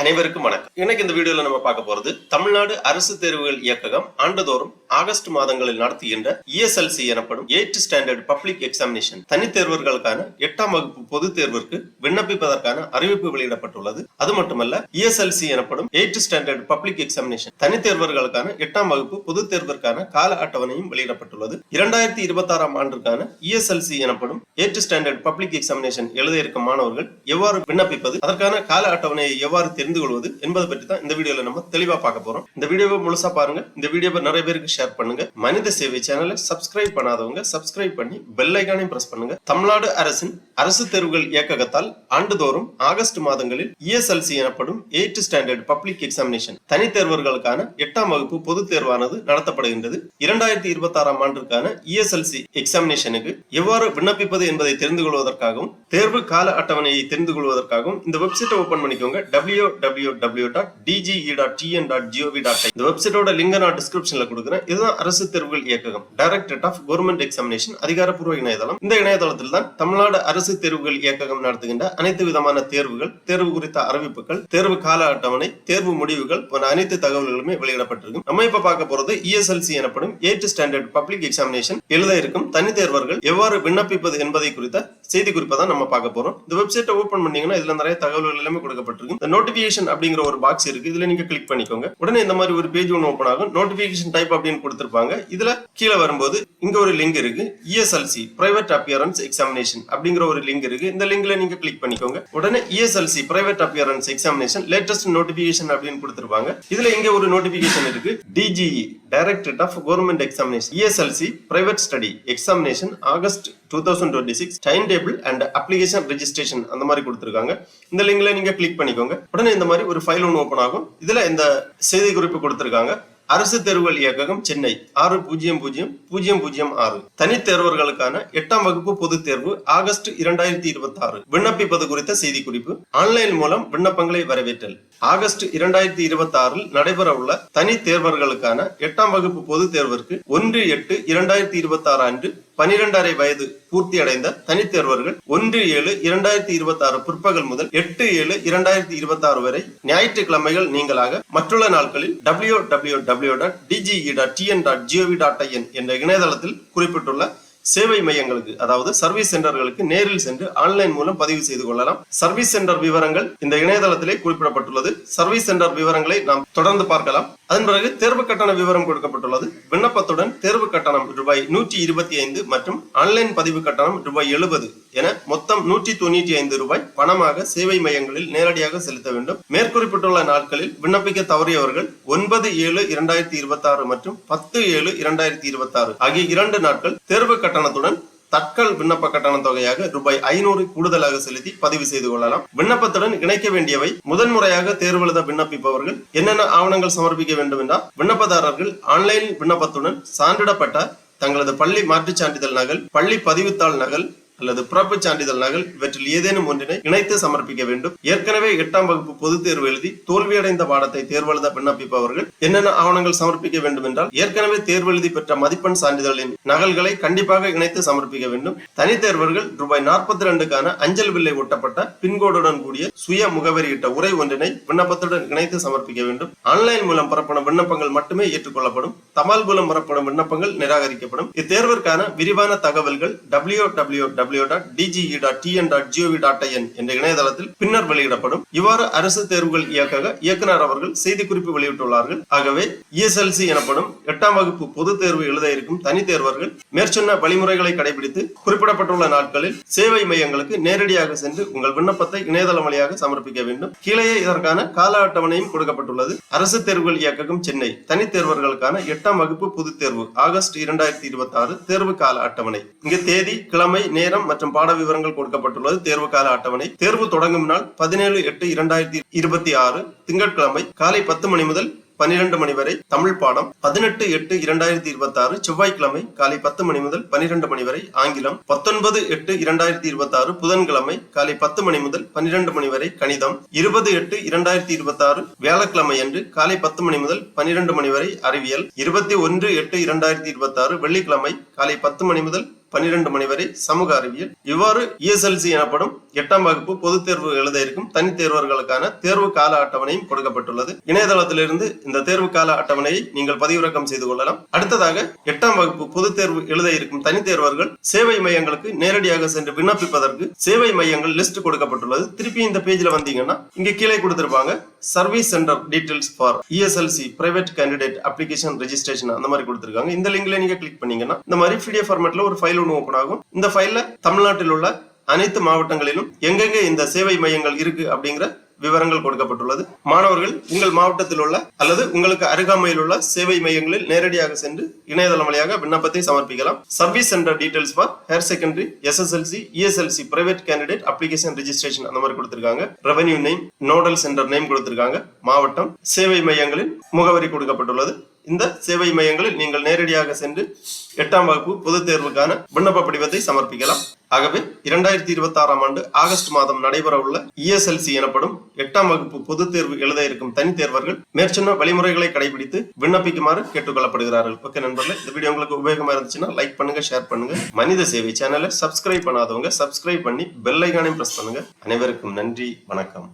அனைவருக்கும் வணக்கம். இன்னைக்கு இந்த வீடியோல நம்ம பார்க்க போறது தமிழ்நாடு அரசு தேர்வுகள் இயக்ககம் ஆண்டுதோறும் ஆகஸ்ட் மாதங்களில் நடத்துகின்ற ESLC எனப்படும் 8th ஸ்டாண்டர்ட் பப்ளிக் எக்ஸாமினேஷன் தனித்தேர்வர்களுக்கான 8ஆம் வகுப்பு பொதுத் தேர்விற்கு விண்ணப்பிப்பதற்கான அறிவிப்பு வெளியிடப்பட்டுள்ளது. அது மட்டுமல்ல, ESLC எனப்படும் 8th ஸ்டாண்டர்ட் பப்ளிக் எக்ஸாமினேஷன் தனித்தேர்வர்களுக்கான 8ஆம் வகுப்பு பொதுத் தேர்விற்கான கால அட்டவணையும் வெளியிடப்பட்டுள்ளது. 2026ஆம் ஆண்டிற்கான ESLC எனப்படும் 8th ஸ்டாண்டர்ட் பப்ளிக் எக்ஸாமினேஷன் எழுத இருக்கும் மாணவர்கள் எவ்வாறு விண்ணப்பிப்பது, அதற்கான கால அட்டவணையை எவ்வாறு தெரிந்து கொள்வது என்பதை பற்றி தான் இந்த வீடியோல நம்ம தெளிவா பார்க்க போறோம். இந்த வீடியோவை முழுசா பாருங்க. இந்த வீடியோவை நிறைய பேருக்கு ஷேர் பண்ணுங்க. மனித சேவை சேனலை சப்ஸ்கிரைப் பண்ணாதவங்க சப்ஸ்கிரைப் பண்ணி பெல் ஐகானையும் பிரஸ் பண்ணுங்க. தமிழ்நாடு அரசின் அரசு தேர்வுகள் இயக்ககத்தால் ஆண்டுதோறும் ஆகஸ்ட் மாதங்களில் ESLC எனப்படும் 8th ஸ்டாண்டர்ட் பப்ளிக் எக்ஸாமினேஷன் தனித்தேர்வர்களுக்கான 8ஆம் வகுப்பு பொதுத் தேர்வானது நடத்தப்படுகின்றது. 2026ஆம் ஆண்டிற்கான ESLC எக்ஸாமினேஷனுக்கு எவ்வாறு விண்ணப்பிப்பது என்பதை தெரிந்து கொள்வதற்காகவும் தேர்வு கால அட்டவணையை தெரிந்து கொள்வதற்காகவும் இந்த வெப்சைட்டை ஓபன் பண்ணிக்கோங்க. www.dge.tn.gov.in. இந்த வெப்சைட்டோட லிங்க் நான் டிஸ்கிரிப்ஷன்ல கொடுக்கிறேன். இதுதான் அரசு தேர்வுகள் இயக்ககம், டைரக்டரேட் ஆஃப் கவர்மெண்ட் எக்ஸாமினேஷன் அதிகாரப்பூர்வ இணையதளம். இந்த இணையதளத்தில் தான் தமிழ்நாடு அரசு தேர்வுகள் இயக்ககம் நடத்துகின்ற அனைத்து விதமான தேர்வுகள், தேர்வு குறித்த அறிவிப்புகள், தேர்வு கால அட்டவணை, தேர்வு முடிவுகள் போன்ற அனைத்து தகவல்களுமே வெளியிடப்பட்டிருக்கும். நம்ம இப்ப பார்க்க போறது ESLC எனப்படும் 8th ஸ்டாண்டர்ட் பப்ளிக் எக்ஸாமினேஷன் எழுத இருக்கும் தனித்தேர்வர்கள் எவ்வாறு விண்ணப்பிப்பது என்பதை குறித்த செய்தி குறிப்பை தான் நம்ம பார்க்க போறோம். இந்த வெப்சைட்டை ஓபன் பண்ணீங்கன்னா இதுல நிறைய தகவல்கள் எல்லாமே கொடுக்கப்பட்டிருக்கும். இந்த நோட்டிபிகேஷன் அப்படிங்கிற ஒரு பாக்ஸ் இருக்கு. இதுல நீங்க கிளிக் பண்ணிக்கோங்க. உடனே இந்த மாதிரி ஒரு பேஜ் ஒன்று ஓபன் ஆகும். நோட்டிபிகேஷன் டைப் அப்படின்னு கொடுத்திருப்பாங்க. இதுல கீழே வரும்போது இங்க ஒரு லிங்க் இருக்கு. ESLC பிரைவேட் அப்பியரன்ஸ் எக்ஸாமினேஷன் அப்படிங்கிற ஒரு லிங்க் இருக்கு. இந்த லிங்க்ல நீங்க கிளிக் பண்ணிக்கோங்க. உடனே ESLC private appearance examination latest notification அப்படின்னு கொடுத்திருப்பாங்க. இதுல இங்க ஒரு நோட்டிபிகேஷன் இருக்கு. DGE directorate of government examination ESLC private study examination August 2026 time table and application registration அந்த மாதிரி கொடுத்திருக்காங்க. இந்த லிங்க்ல நீங்க கிளிக் பண்ணிக்கோங்க. உடனே இந்த மாதிரி ஒரு ஃபைல் ஒன்று ஓபன் ஆகும். இதுல இந்த செய்தி குறிப்பு கொடுத்திருக்காங்க. அரசு தேர்வுகள் இயக்ககம் சென்னை 600006 தனித்தேர்வர்களுக்கான 8ஆம் வகுப்பு பொதுத் தேர்வு ஆகஸ்ட் 2026 விண்ணப்பிப்பது குறித்த செய்தி குறிப்பு. ஆன்லைன் மூலம் விண்ணப்பங்களை வரவேற்றல். ஆகஸ்ட் 2026 நடைபெற உள்ள தனி தேர்வர்களுக்கான 8ஆம் வகுப்பு பொதுத் தேர்விற்கு 1/8/2026 அன்று 12.5 வயது பூர்த்தி அடைந்த தனித்தேர்வர்கள் 1/7/2026 பிற்பகல் முதல் 8/7/2026 வரை ஞாயிற்றுக்கிழமைகள் நீங்களாக மற்றுள்ள நாட்களில் www.dge.tn.gov.in என்ற இணையதளத்தில் குறிப்பிட்டுள்ள சேவை மையங்களுக்கு, அதாவது சர்வீஸ் சென்டர்களுக்கு நேரில் சென்று ஆன்லைன் மூலம் பதிவு செய்து கொள்ளலாம். சர்வீஸ் சென்டர் விவரங்கள் இந்த இணையதளத்திலே குறிப்பிடப்பட்டுள்ளது. சர்வீஸ் சென்டர் விவரங்களை நாம் தொடர்ந்து பார்க்கலாம். அதன் பிறகு தேர்வு கட்டண விவரம் கொடுக்கப்பட்டுள்ளது. விண்ணப்பத்துடன் தேர்வு கட்டணம் ரூபாய் 125 மற்றும் ஆன்லைன் பதிவு கட்டணம் ரூபாய் 70 என மொத்தம் 195 ரூபாய் பணமாக சேவை மையங்களில் நேரடியாக செலுத்த வேண்டும். மேற்குறிப்பிட்டுள்ள நாட்களில் விண்ணப்பிக்க தவறியவர்கள் 9/7/2026 மற்றும் 10/7/2026 ஆகிய 2 நாட்கள் தேர்வு கட்டணத்துடன் தட்கல் விண்ணப்ப கட்டண தொகையாக ரூபாய் 500 கூடுதலாக செலுத்தி பதிவு செய்து கொள்ளலாம். விண்ணப்பத்துடன் இணைக்க வேண்டியவை: முதன்முறையாக தேர்வு எழுத விண்ணப்பிப்பவர்கள் என்னென்ன ஆவணங்கள் சமர்ப்பிக்க வேண்டும் என்றால், விண்ணப்பதாரர்கள் ஆன்லைன் விண்ணப்பத்துடன் சான்றிடப்பட்ட தங்களது பள்ளி மாற்றுச் சான்றிதழ் நகல், பள்ளி பதிவுத்தாள் நகல் அல்லது பிறப்பு சான்றிதழ் நகல் இவற்றில் ஏதேனும் ஒன்றினை இணைத்து சமர்ப்பிக்க வேண்டும். ஏற்கனவே 8ஆம் வகுப்பு பொதுத் தேர்வு எழுதி தோல்வியடைந்த பாடத்தை தேர்வு எழுத விண்ணப்பிப்பவர்கள் என்னென்ன ஆவணங்கள் சமர்ப்பிக்க வேண்டும் என்றால், ஏற்கனவே தேர்வு எழுதி பெற்ற மதிப்பெண் சான்றிதழின் நகல்களை கண்டிப்பாக இணைத்து சமர்ப்பிக்க வேண்டும். தனித்தேர்வர்கள் ரூபாய் 42க்கான அஞ்சல் வில்லை ஒட்டப்பட்ட பின்கோடுடன் கூடிய சுய முகவரியிட்ட உரை ஒன்றினை விண்ணப்பத்துடன் இணைத்து சமர்ப்பிக்க வேண்டும். ஆன்லைன் மூலம் பெறப்படும் விண்ணப்பங்கள் மட்டுமே ஏற்றுக்கொள்ளப்படும். தபால் மூலம் பெறப்படும் விண்ணப்பங்கள் நிராகரிக்கப்படும். இத்தேர்விற்கான விரிவான தகவல்கள் www.dge.tn.gov.in என்ற இணையதளத்தில் பின்னர் வெளியிடப்படும். இவ்வாறு அரசு தேர்வுகள் இயக்குனர் அவர்கள் செய்தி குறிப்பு வெளியிட்டுள்ளார்கள். ஆகவே ESLC எனப்படும் 8ஆம் வகுப்பு பொதுத் தேர்வு எழுத இருக்கும் தனித்தேர்வர்கள் மேற்சொன்ன வழிமுறைகளை கடைபிடித்து குறிப்பிடப்பட்டுள்ள நாட்களில் சேவை மையங்களுக்கு நேரடியாக சென்று உங்கள் விண்ணப்பத்தை இணையதளம் வழியாக சமர்ப்பிக்க வேண்டும். கீழே இதற்கான கால அட்டவணையும் கொடுக்கப்பட்டுள்ளது. அரசு தேர்வுகள் இயக்ககம் சென்னை தனித்தேர்வர்களுக்கான 8ஆம் வகுப்பு பொதுத் தேர்வு ஆகஸ்ட் 2026 தேர்வு கால அட்டவணை. இங்கு தேதி, கிழமை, நேரம் மற்றும் பாட விவரங்கள் கொடுக்கப்பட்டுள்ளது. தேர்வு கால அட்டவணை. தேர்வு தொடங்கும் நாள் 17/8/2026 திங்கட்கிழமை காலை 10 மணி முதல் 12 மணி வரை தமிழ் பாடம். 18/8/2026 செவ்வாய்க்கிழமை காலை 10 மணி முதல் 12 மணி வரை ஆங்கிலம். 19/8/2026 புதன்கிழமை காலை 10 மணி முதல் 12 மணி வரை கணிதம். 20/8/2026 வியாழக்கிழமை அன்று காலை 10 மணி முதல் 12 மணி வரை அறிவியல். 21/8/2026 வெள்ளிக்கிழமை காலை 10 மணி முதல் 12 மணி வரை சமூக அறிவியல். இவ்வாறு ESLC எனப்படும் 8ஆம் வகுப்பு பொதுத் தேர்வு எழுத இருக்கும் தனித் தேர்வர்களுக்கான தேர்வு கால அட்டவணையும் கொடுக்கப்பட்டுள்ளது. இணையதளத்திலிருந்து இந்த தேர்வு கால அட்டவணையை நீங்கள் பதிவிறக்கம் செய்து கொள்ளலாம். அடுத்ததாக 8ஆம் வகுப்பு பொதுத் தேர்வு எழுத இருக்கும் தனித் தேர்வர்கள் சேவை மையங்களுக்கு நேரடியாக சென்று விண்ணப்பிப்பதற்கு சேவை மையங்கள் லிஸ்ட் கொடுக்கப்பட்டுள்ளது. திருப்பி இந்த பேஜ்ல வந்தீங்கன்னா இங்க கீழே கொடுத்திருப்பாங்க service centre details for ESLC private candidate application registration அந்த மாதிரி கொடுத்திருக்காங்க. இந்த லிங்க்ல நீங்க கிளிக் பண்ணீங்கன்னா இந்த மாதிரி PDF ஃபார்மேட்ல ஒரு ஃபைல் ஒன்று ஓபன் ஆகும். இந்த ஃபைல்ல தமிழ்நாட்டில் உள்ள அனைத்து மாவட்டங்களிலும் எங்கெங்க இந்த சேவை மையங்கள் இருக்கு அப்படிங்கிற விவரங்கள் கொடுக்கப்பட்டுள்ளது. மாணவர்கள் உங்கள் மாவட்டத்தில் உள்ள அல்லது உங்களுக்கு அருகாமையில் உள்ள சேவை மையங்களில் நேரடியாக சென்று இணையதளம் வழியாக விண்ணப்பத்தை சமர்ப்பிக்கலாம். Service centre details for higher secondary SSLC ESLC private candidate application registration அந்த மாதிரி கொடுத்திருக்காங்க. Revenue name, nodal centre name கொடுத்திருக்காங்க. மாவட்டம், சேவை மையங்களின் முகவரி கொடுக்கப்பட்டுள்ளது. இந்த சேவை மையங்களில் நீங்கள் நேரடியாக சென்று 8ஆம் வகுப்பு பொதுத் தேர்வுக்கான விண்ணப்ப படிவத்தை சமர்ப்பிக்கலாம். ஆகவே 2026ஆம் ஆண்டு ஆகஸ்ட் மாதம் நடைபெற உள்ள ESLC எனப்படும் 8ஆம் வகுப்பு பொதுத் தேர்வு எழுத இருக்கும் தனித் தேர்வர்கள் மேற்சொன்ன வழிமுறைகளை கடைபிடித்து விண்ணப்பிக்குமாறு கேட்டுக்கொள்ளப்படுகிறார்கள். ஓகே நண்பர்களே, இந்த வீடியோ உங்களுக்கு உபயோகமா இருந்துச்சுன்னா லைக் பண்ணுங்க, ஷேர் பண்ணுங்க. மனித சேவை சேனலை சப்ஸ்கிரைப் பண்ணாதவங்க சப்ஸ்கிரைப் பண்ணி பெல் ஐகானையும் பிரஸ் பண்ணுங்க. அனைவருக்கும் நன்றி, வணக்கம்.